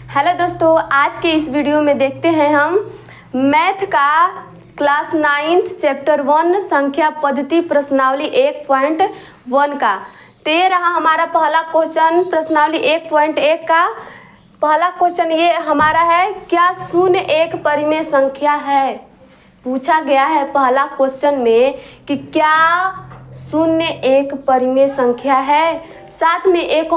Hello दोस्तों, आज के इस वीडियो में देखते हैं हम मैथ का क्लास 9th चैप्टर 1 संख्या पद्धति प्रश्नावली 1.1 का। तो ये रहा हमारा पहला क्वेश्चन प्रश्नावली 1.1 का। पहला क्वेश्चन ये हमारा है, क्या शून्य एक परिमेय संख्या है। पूछा गया है पहला क्वेश्चन में कि क्या शून्य एक परिमेय संख्या है। साथ में एक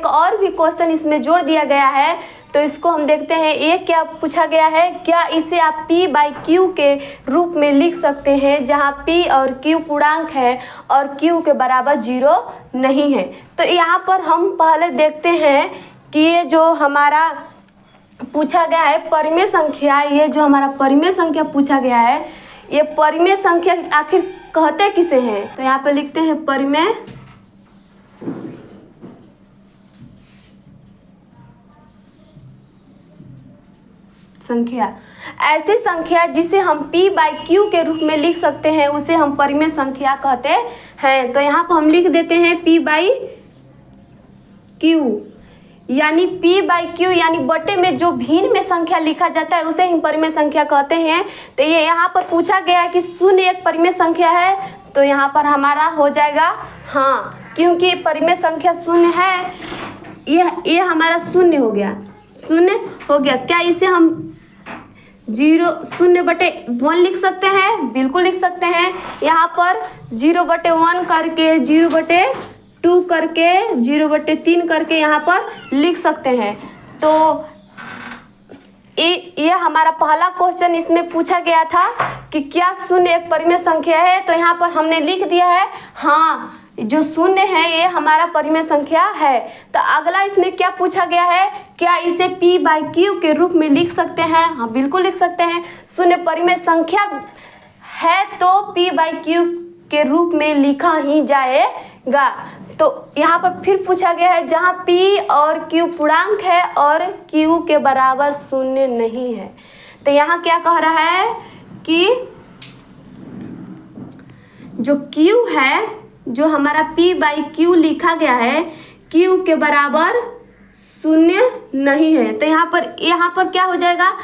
और भी क्वेश्चन इसमें जोड़ दिया गया है, तो इसको हम देखते हैं। ये क्या पूछा गया है, क्या इसे आप P बाई Q के रूप में लिख सकते हैं, जहां P और Q पूर्णांक है और Q के बराबर 0 नहीं है। तो यहाँ पर हम पहले देखते हैं कि ये जो हमारा पूछा गया है परिमेय संख्या, ये जो हमारा परिमेय संख्या पूछा गया है, ये परिमेय संख्या आखिर कहते किसे हैं। तो यहाँ पे लिखते हैं परिमेय संख्या। ऐसी संख्या जिसे हम P बाई Q के रूप में लिख सकते हैं उसे हम परिमेय संख्या कहते हैं। तो यहाँ पर हम लिख देते हैं P बाई Q, यानी P बाई Q यानी बटे में जो भिन्न में संख्या लिखा जाता है उसे हम परिमेय संख्या कहते हैं। तो ये यहाँ पर पूछा गया है कि शून्य एक परिमेय संख्या है, तो यहाँ पर हमारा हो जाएगा हाँ, क्योंकि परिमेय संख्या शून्य है। ये हमारा शून्य हो गया, शून्य हो गया। क्या इसे हम 0/1 लिख सकते हैं? बिल्कुल लिख सकते हैं। यहाँ पर 0/1 करके 0/2 करके 0/3 करके यहाँ पर लिख सकते हैं। तो ये हमारा पहला क्वेश्चन इसमें पूछा गया था कि क्या शून्य एक परिमेय संख्या है। तो यहाँ पर हमने लिख दिया है हाँ, जो शून्य है ये हमारा परिमेय संख्या है। तो अगला इसमें क्या पूछा गया है, क्या इसे P बाई Q के रूप में लिख सकते हैं? हाँ, बिल्कुल लिख सकते हैं। शून्य परिमेय संख्या है तो P बाई Q के रूप में लिखा ही जाएगा। तो यहाँ पर फिर पूछा गया है जहाँ P और Q पूर्णांक है और Q के बराबर शून्य नहीं है। तो यहाँ क्या कह रहा है कि जो Q है, जो हमारा P बाई Q लिखा गया है, Q के बराबर शून्य नहीं है। तो यहाँ पर क्या हो जाएगा,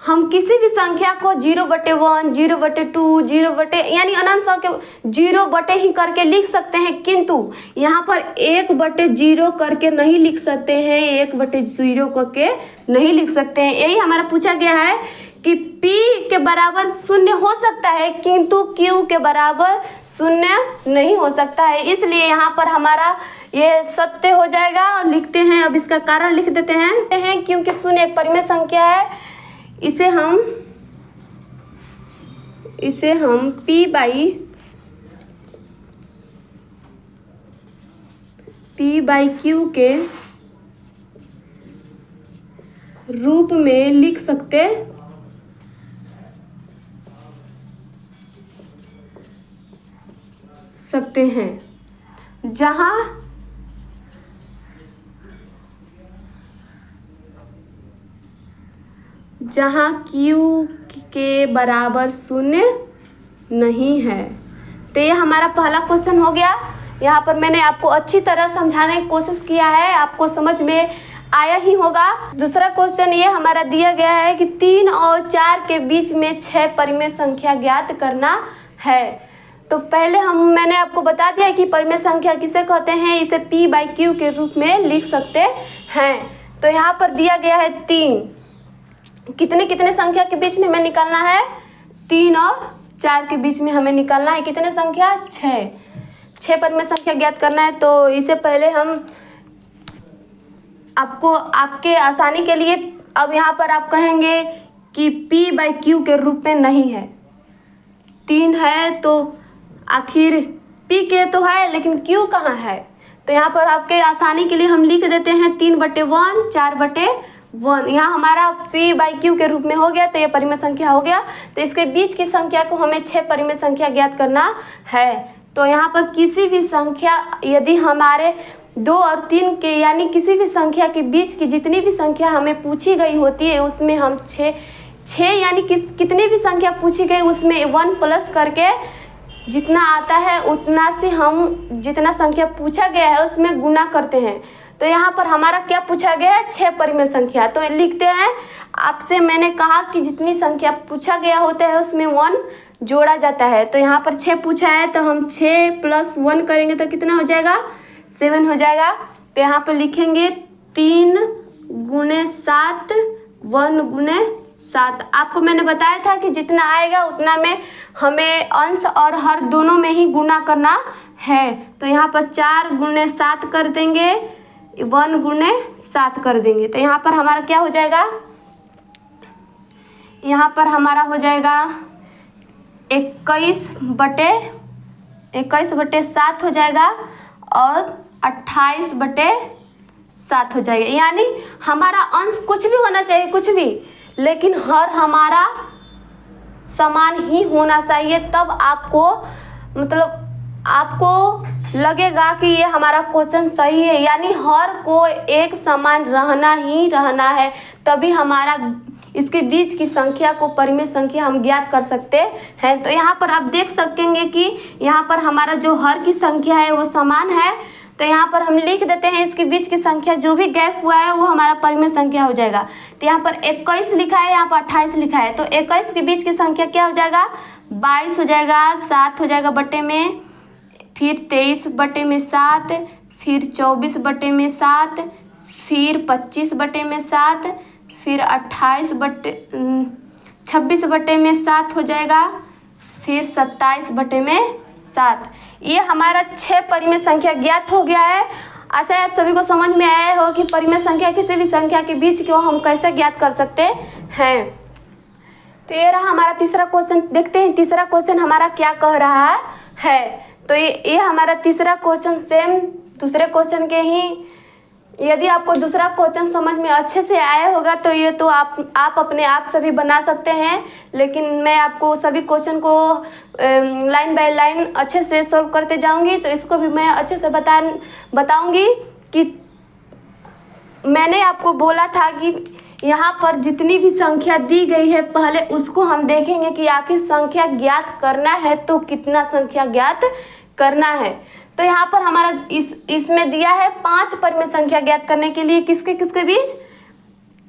हम किसी भी संख्या को 0/1 0/2 यानी अनंत संख्या 0 ही करके लिख सकते हैं, किंतु यहाँ पर 1/0 करके नहीं लिख सकते हैं, 1/0 करके नहीं लिख सकते हैं। यही हमारा पूछा गया है कि P के बराबर शून्य हो सकता है किंतु Q के बराबर शून्य नहीं हो सकता है, इसलिए यहाँ पर हमारा ये सत्य हो जाएगा। और लिखते हैं, अब इसका कारण लिख देते हैं क्योंकि शून्य एक परिमेय संख्या है, इसे हम P बाई Q के रूप में लिख सकते हैं, जहाँ Q के बराबर शून्य नहीं है। तो ये हमारा पहला क्वेश्चन हो गया। यहाँ पर मैंने आपको अच्छी तरह समझाने की कोशिश किया है, आपको समझ में आया ही होगा। दूसरा क्वेश्चन ये हमारा दिया गया है कि 3 और 4 के बीच में 6 परिमेय संख्या ज्ञात करना है। तो पहले मैंने आपको बता दिया कि परिमेय संख्या किसे कहते हैं, इसे P बाई Q के रूप में लिख सकते हैं। तो यहाँ पर दिया गया है 3, कितने संख्या के बीच में हमें निकालना है, 3 और 4 के बीच में हमें निकालना है कितने संख्या, 6 परिमेय संख्या ज्ञात करना है। तो इसे पहले हम आपके आसानी के लिए, अब यहाँ पर आप कहेंगे कि P बाई Q के रूप में नहीं है, 3 है तो आखिर P के तो है लेकिन Q कहाँ है। तो यहाँ पर आपके आसानी के लिए हम लिख देते हैं 3/1 4/1। यहाँ हमारा P बाई Q के रूप में हो गया, तो ये परिमेय संख्या हो गया। तो इसके बीच की संख्या को हमें 6 परिमेय संख्या ज्ञात करना है। तो यहाँ पर किसी भी संख्या, यदि हमारे 2 और 3 के यानी किसी भी संख्या के बीच की जितनी भी संख्या हमें पूछी गई होती है उसमें हम 6 यानी कितनी भी संख्या पूछी गई उसमें 1 प्लस करके जितना आता है उतना से हम जितना संख्या पूछा गया है उसमें गुना करते हैं। तो यहाँ पर हमारा क्या पूछा गया है, 6 परिमेय संख्या। तो लिखते हैं, आपसे मैंने कहा कि जितनी संख्या पूछा गया होता है उसमें 1 जोड़ा जाता है। तो यहाँ पर 6 पूछा है, तो हम 6 + 1 करेंगे तो कितना हो जाएगा, 7 हो जाएगा। तो यहाँ पर लिखेंगे 3 × 7, 1 × 7। आपको मैंने बताया था कि जितना आएगा उतना में हमें अंश और हर दोनों में ही गुणा करना है। तो यहाँ पर 4 × 7 कर देंगे, 1 × 7 कर देंगे। तो यहाँ पर हमारा क्या हो जाएगा, यहाँ पर हमारा हो जाएगा 21/7 हो जाएगा और 28/7 हो जाएगा। यानी हमारा अंश कुछ भी होना चाहिए, कुछ भी, लेकिन हर हमारा समान ही होना चाहिए। तब आपको आपको लगेगा कि ये हमारा क्वेश्चन सही है। यानी हर को एक समान रहना ही रहना है, तभी हमारा इसके बीच की संख्या को परिमेय संख्या हम ज्ञात कर सकते हैं। तो यहाँ पर आप देख सकेंगे कि यहाँ पर हमारा जो हर की संख्या है वो समान है। तो यहाँ पर हम लिख देते हैं, इसके बीच की संख्या जो भी गैप हुआ है वो हमारा परिमेय संख्या हो जाएगा। तो यहाँ पर 21 लिखा है, यहाँ पर 28 लिखा है। तो 21 के बीच की संख्या क्या हो जाएगा, 22 हो जाएगा, 7 हो जाएगा बटे में, फिर 23/7, फिर 24/7, फिर 25/7, फिर 26/7 हो जाएगा, फिर 27/7। ये हमारा 6 परिमेय संख्या ज्ञात हो गया है। आशा है आप सभी को समझ में आया हो कि परिमेय संख्या किसी भी संख्या के बीच को हम कैसे ज्ञात कर सकते हैं। तो ये रहा हमारा तीसरा क्वेश्चन। देखते हैं तीसरा क्वेश्चन हमारा क्या कह रहा है। तो ये हमारा तीसरा क्वेश्चन सेम दूसरे क्वेश्चन के ही, यदि आपको दूसरा क्वेश्चन समझ में अच्छे से आया होगा तो ये तो आप अपने आप सभी बना सकते हैं, लेकिन मैं आपको सभी क्वेश्चन को लाइन बाय लाइन अच्छे से सॉल्व करते जाऊंगी। तो इसको भी मैं अच्छे से बताऊंगी कि मैंने आपको बोला था कि यहाँ पर जितनी भी संख्या दी गई है पहले उसको हम देखेंगे कि आखिर संख्या ज्ञात करना है तो कितना संख्या ज्ञात करना है। तो यहाँ पर हमारा इसमें दिया है 5 परिमेय संख्या ज्ञात करने के लिए किसके बीच,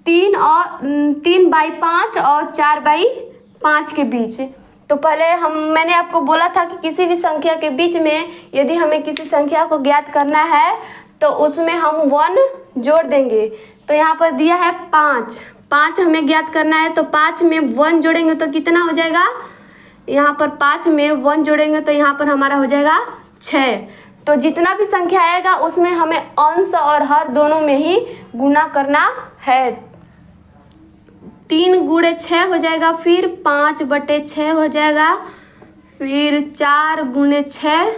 3/5 और 4/5 के बीच। तो पहले मैंने आपको बोला था कि किसी भी संख्या के बीच में यदि हमें किसी संख्या को ज्ञात करना है तो उसमें हम 1 जोड़ देंगे। तो यहाँ पर दिया है 5 हमें ज्ञात करना है। तो 5 में 1 जोड़ेंगे तो कितना हो जाएगा, यहाँ पर 5 में 1 जोड़ेंगे तो यहाँ पर हमारा हो जाएगा 6। तो जितना भी संख्या आएगा उसमें हमें अंश और हर दोनों में ही गुणा करना है। 3 × 6 हो जाएगा, फिर 5/6 हो जाएगा, फिर 4 × 6,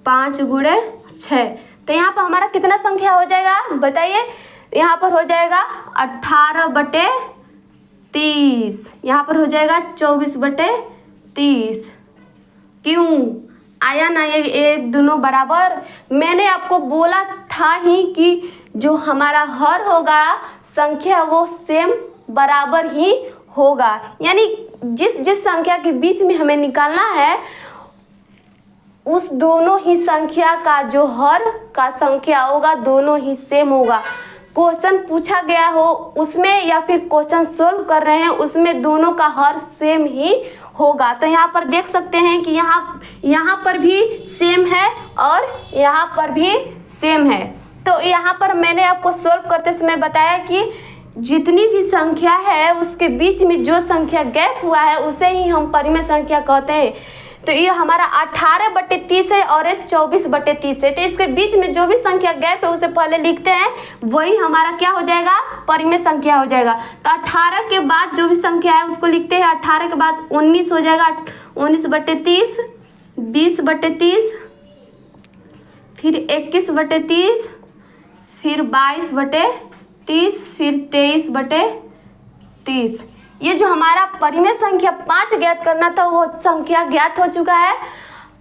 5 × 6। तो यहाँ पर हमारा कितना संख्या हो जाएगा बताइए, यहाँ पर हो जाएगा 18/30, यहाँ पर हो जाएगा 24/30। क्यों आया ना ये एक दोनों बराबर। मैंने आपको बोला था ही कि जो हमारा हर होगा संख्या वो सेम बराबर ही होगा। यानी जिस संख्या के बीच में हमें निकालना है उस दोनों ही संख्या का जो हर का संख्या होगा दोनों ही सेम होगा। क्वेश्चन पूछा गया हो उसमें या फिर क्वेश्चन सोल्व कर रहे हैं उसमें दोनों का हर सेम ही होगा। तो यहाँ पर देख सकते हैं कि यहाँ पर भी सेम है और यहाँ पर भी सेम है। तो यहाँ पर मैंने आपको सोल्व करते समय बताया कि जितनी भी संख्या है उसके बीच में जो संख्या गैप हुआ है उसे ही हम परिमेय संख्या कहते हैं। तो ये हमारा 18/30 है और 24/30 है। तो इसके बीच में जो भी संख्या गैप है उसे पहले लिखते हैं, वही हमारा क्या हो जाएगा, परिमेय संख्या हो जाएगा। तो 18 के बाद जो भी संख्या है उसको लिखते हैं। 18 के बाद 19 हो जाएगा, 19/30, 20/30, फिर 21/30, फिर 22/30, फिर 23/30। ये जो हमारा परिमेय संख्या 5 ज्ञात करना था वो संख्या ज्ञात हो चुका है।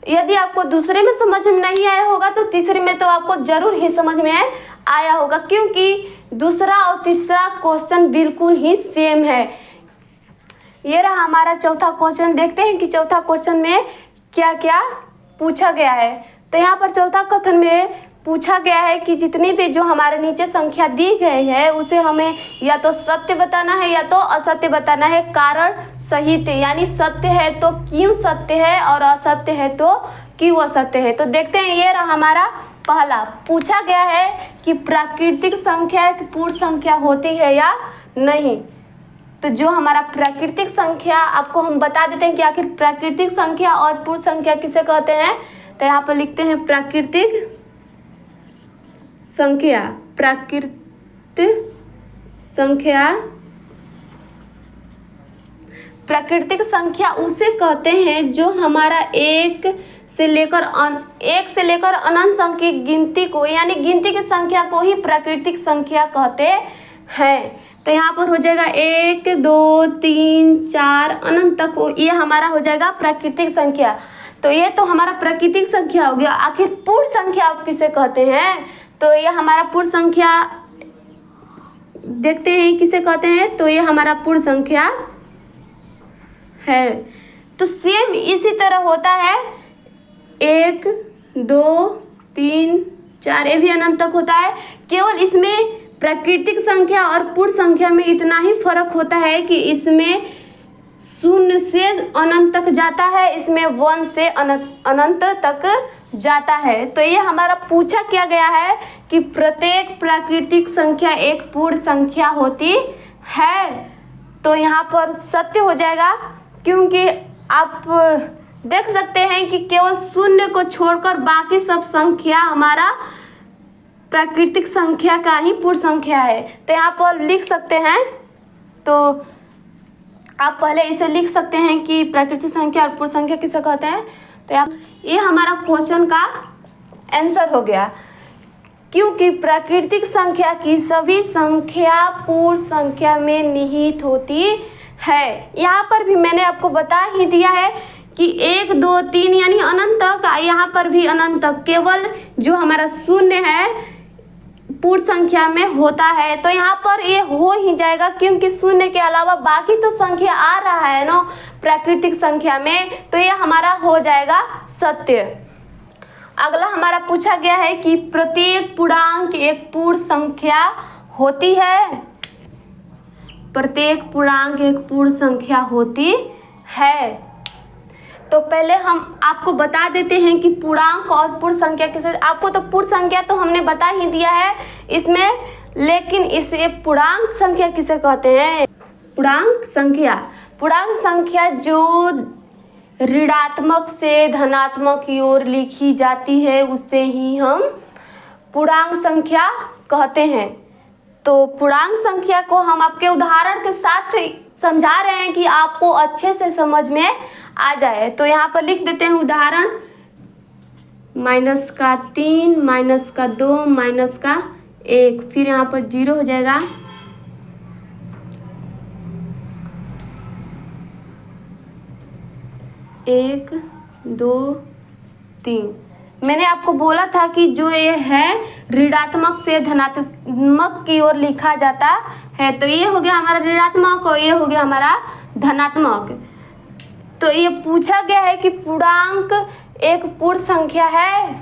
यदि आपको दूसरे में समझ में नहीं आया होगा तो तीसरे में तो आपको जरूर ही समझ में आया होगा, क्योंकि दूसरा और तीसरा क्वेश्चन बिल्कुल ही सेम है। ये रहा हमारा चौथा क्वेश्चन। देखते हैं कि चौथा क्वेश्चन में क्या क्या पूछा गया है। तो यहाँ पर चौथा कथन में पूछा गया है कि जितनी भी जो हमारे नीचे संख्या दी गई है उसे हमें या तो सत्य बताना है या तो असत्य बताना है कारण सहित, यानी सत्य है तो क्यों सत्य है और असत्य है तो क्यों असत्य है। तो देखते हैं, ये रहा हमारा पहला। पूछा गया है कि प्राकृतिक संख्या एक पूर्ण संख्या होती है या नहीं। तो जो हमारा प्राकृतिक संख्या, आपको हम बता देते हैं कि आखिर प्राकृतिक संख्या और पूर्ण संख्या किसे कहते हैं। तो यहाँ पर लिखते हैं प्राकृतिक संख्या। प्राकृतिक संख्या उसे कहते हैं जो हमारा एक से लेकर अनंत संख्या की गिनती को, यानी गिनती की संख्या को ही प्राकृतिक संख्या कहते हैं। तो यहाँ पर हो जाएगा 1 2 3 4 अनंत तक, ये हमारा हो जाएगा प्राकृतिक संख्या। तो ये तो हमारा प्राकृतिक संख्या हो गया। आखिर पूर्ण संख्या आप किसे कहते हैं। तो ये हमारा पूर्ण संख्या देखते हैं किसे कहते हैं। तो ये हमारा पूर्ण संख्या है। तो सेम इसी तरह होता है 1 2 3 4, ये भी अनंत तक होता है। केवल इसमें प्राकृतिक संख्या और पूर्ण संख्या में इतना ही फर्क होता है कि इसमें 0 से अनंत तक जाता है, इसमें 1 से अनंत तक जाता है। तो ये हमारा पूछा क्या गया है कि प्रत्येक प्राकृतिक संख्या एक पूर्ण संख्या होती है। तो यहाँ पर सत्य हो जाएगा, क्योंकि आप देख सकते हैं कि केवल 0 को छोड़कर बाकी सब संख्या हमारा प्राकृतिक संख्या का ही पूर्ण संख्या है। तो यहाँ पर लिख सकते हैं, तो आप पहले इसे लिख सकते हैं कि प्राकृतिक संख्या और पूर्ण संख्या किसे कहते हैं। तो ये हमारा क्वेश्चन का आंसर हो गया, क्योंकि प्राकृतिक संख्या की सभी संख्या पूर्ण संख्या में निहित होती है। यहाँ पर भी मैंने आपको बता ही दिया है कि 1 2 3 यानी अनंत तक, यहाँ पर भी अनंत तक, केवल जो हमारा 0 है पूर्ण संख्या में होता है। तो यहाँ पर ये हो ही जाएगा, क्योंकि 0 के अलावा बाकी तो संख्या आ रहा है ना प्राकृतिक संख्या में। तो ये हमारा हो जाएगा सत्य। अगला हमारा पूछा गया है कि प्रत्येक पूर्णांक एक पूर्ण संख्या होती है। प्रत्येक पूर्णांक एक पूर्ण संख्या होती है। तो पहले हम आपको बता देते हैं कि पूर्णांक और पूर्ण संख्या किसे। आपको तो पूर्ण संख्या तो हमने बता ही दिया है इसमें, लेकिन इसे पूर्णांक संख्या किसे कहते हैं। पूर्णांक संख्या जो ऋणात्मक से धनात्मक की ओर लिखी जाती है उसे ही हम पूर्णांक संख्या कहते हैं। तो पूर्णांक संख्या को हम आपके उदाहरण के साथ समझा रहे हैं कि आपको अच्छे से समझ में आ जाए। तो यहाँ पर लिख देते हैं उदाहरण, -3, -2, -1, फिर यहाँ पर 0 हो जाएगा। एक 2 3, मैंने आपको बोला था कि जो ये है ऋणात्मक से धनात्मक की ओर लिखा जाता है। तो ये हो गया हमारा ऋणात्मक और ये हो गया हमारा धनात्मक। तो ये पूछा गया है कि पूर्णांक एक पूर्ण संख्या है।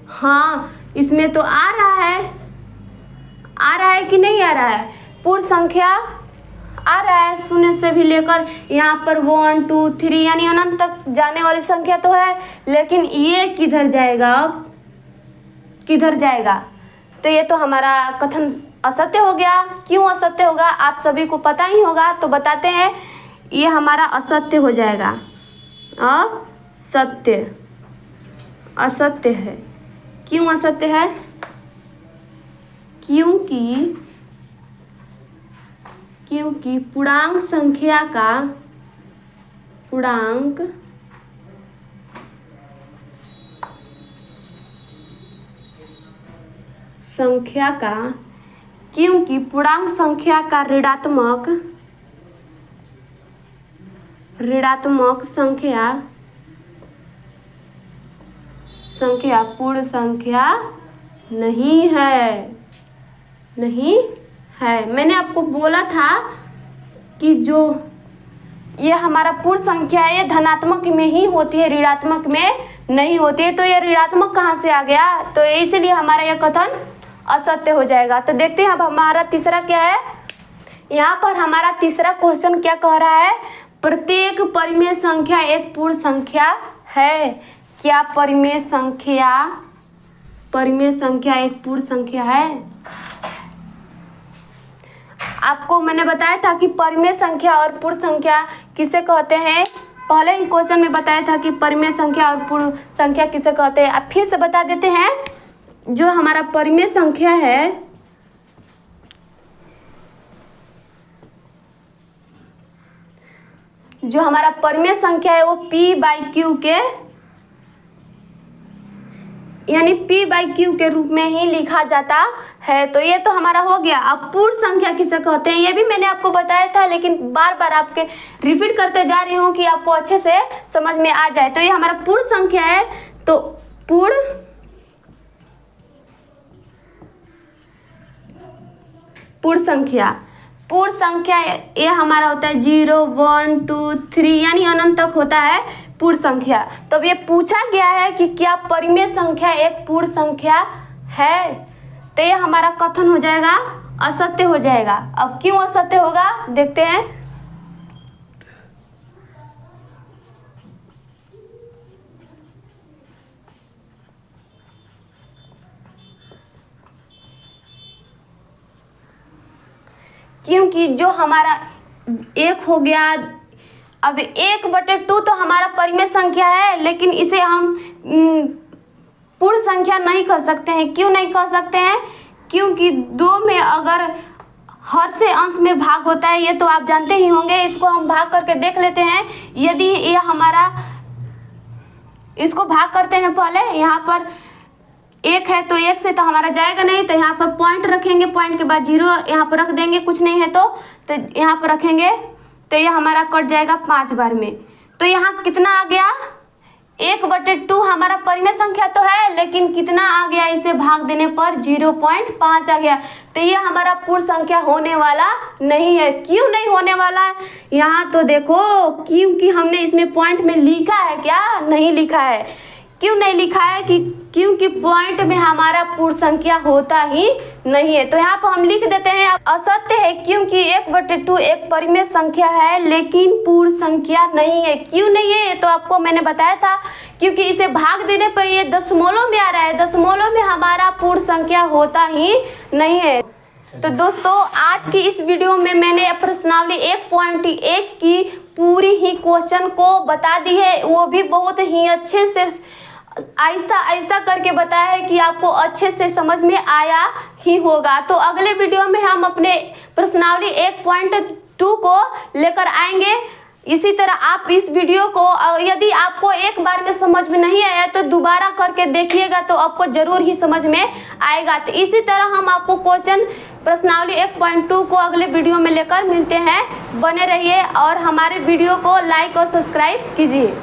हाँ, इसमें तो आ रहा है कि नहीं आ रहा है। पूर्ण संख्या आ रहा है, 0 से भी लेकर यहाँ पर 1 2 3 यानी अनंत तक जाने वाली संख्या तो है, लेकिन ये किधर जाएगा, अब किधर जाएगा। तो ये तो हमारा कथन असत्य हो गया। क्यों असत्य होगा आप सभी को पता ही होगा, तो बताते हैं। ये हमारा असत्य हो जाएगा। असत्य है। क्यों असत्य है, क्योंकि पूर्णांक संख्या का ऋणात्मक संख्या पूर्ण संख्या नहीं है। मैंने आपको बोला था कि जो ये हमारा पूर्ण संख्या है ये धनात्मक में ही होती है, ऋणात्मक में नहीं होती है, तो ये ऋणात्मक कहाँ से आ गया, तो इसलिए हमारा यह कथन असत्य हो जाएगा। तो देखते हैं अब हमारा तीसरा क्या है। यहाँ पर हमारा तीसरा क्वेश्चन क्या कह रहा है, प्रत्येक परिमेय संख्या एक पूर्ण संख्या है। क्या परिमेय संख्या एक पूर्ण संख्या है? आपको मैंने बताया था कि परिमेय संख्या और पूर्ण संख्या किसे कहते हैं, पहले ही क्वेश्चन में बताया था कि परिमेय संख्या और पूर्ण संख्या किसे कहते हैं। अब फिर से बता देते हैं, जो हमारा परिमेय संख्या है वो p/q के यानी p/q के रूप में ही लिखा जाता है। तो ये तो हमारा हो गया। अब पूर्ण संख्या किसे कहते हैं, ये भी मैंने आपको बताया था, लेकिन बार बार आपके रिपीट करते जा रही हूँ कि आपको अच्छे से समझ में आ जाए। तो ये हमारा पूर्ण संख्या है। तो पूर्ण संख्या ये हमारा होता है 0 1 2 3 यानी अनंत तक होता है पूर्ण संख्या। तो अब ये पूछा गया है कि क्या परिमेय संख्या एक पूर्ण संख्या है, तो ये हमारा कथन हो जाएगा असत्य हो जाएगा। अब क्यों असत्य होगा देखते हैं। क्योंकि जो हमारा एक हो गया, अब 1/2 तो हमारा परिमेय संख्या है, लेकिन इसे हम पूर्ण संख्या नहीं कह सकते हैं। क्यों नहीं कह सकते हैं, क्योंकि 2 में अगर हर से अंश में भाग होता है, ये तो आप जानते ही होंगे। इसको हम भाग करके देख लेते हैं। यदि ये हमारा, इसको भाग करते हैं पहले, यहाँ पर 1 है तो 1 से तो हमारा जाएगा नहीं, तो यहाँ पर पॉइंट रखेंगे, पॉइंट के बाद 0 यहाँ पर रख देंगे, कुछ नहीं है तो यहाँ पर रखेंगे, तो ये हमारा कट जाएगा 5 बार में। तो यहाँ कितना आ गया, 1/2 हमारा परिमेय संख्या तो है, लेकिन कितना आ गया, इसे भाग देने पर 0.5 आ गया। तो ये हमारा पूर्ण संख्या होने वाला नहीं है। क्यों नहीं होने वाला है, यहाँ तो देखो, क्योंकि हमने इसमें पॉइंट में लिखा है क्या, नहीं लिखा है। क्यों नहीं लिखा है, कि क्योंकि पॉइंट में हमारा पूर्ण संख्या होता ही नहीं है। तो यहाँ पर हम लिख देते हैं असत्य है, क्योंकि 1/2 एक परिमेय संख्या है लेकिन पूर्ण संख्या नहीं है। क्यों नहीं है, ये तो आपको मैंने बताया था, क्योंकि इसे भाग देने पर ये दशमलव में आ रहा है, दशमलव में हमारा पूर्ण संख्या होता ही नहीं है। तो दोस्तों, आज की इस वीडियो में मैंने प्रश्नावली 1.1 की पूरी ही क्वेश्चन को बता दी है, वो भी बहुत ही अच्छे से आहिस्ता करके बताया है कि आपको अच्छे से समझ में आया ही होगा। तो अगले वीडियो में हम अपने प्रश्नावली 1.2 को लेकर आएंगे। इसी तरह आप इस वीडियो को, यदि आपको एक बार में समझ में नहीं आया तो दोबारा करके देखिएगा, तो आपको जरूर ही समझ में आएगा। तो इसी तरह हम आपको क्वेश्चन प्रश्नावली 1.2 को अगले वीडियो में लेकर मिलते हैं। बने रहिए और हमारे वीडियो को लाइक और सब्सक्राइब कीजिए।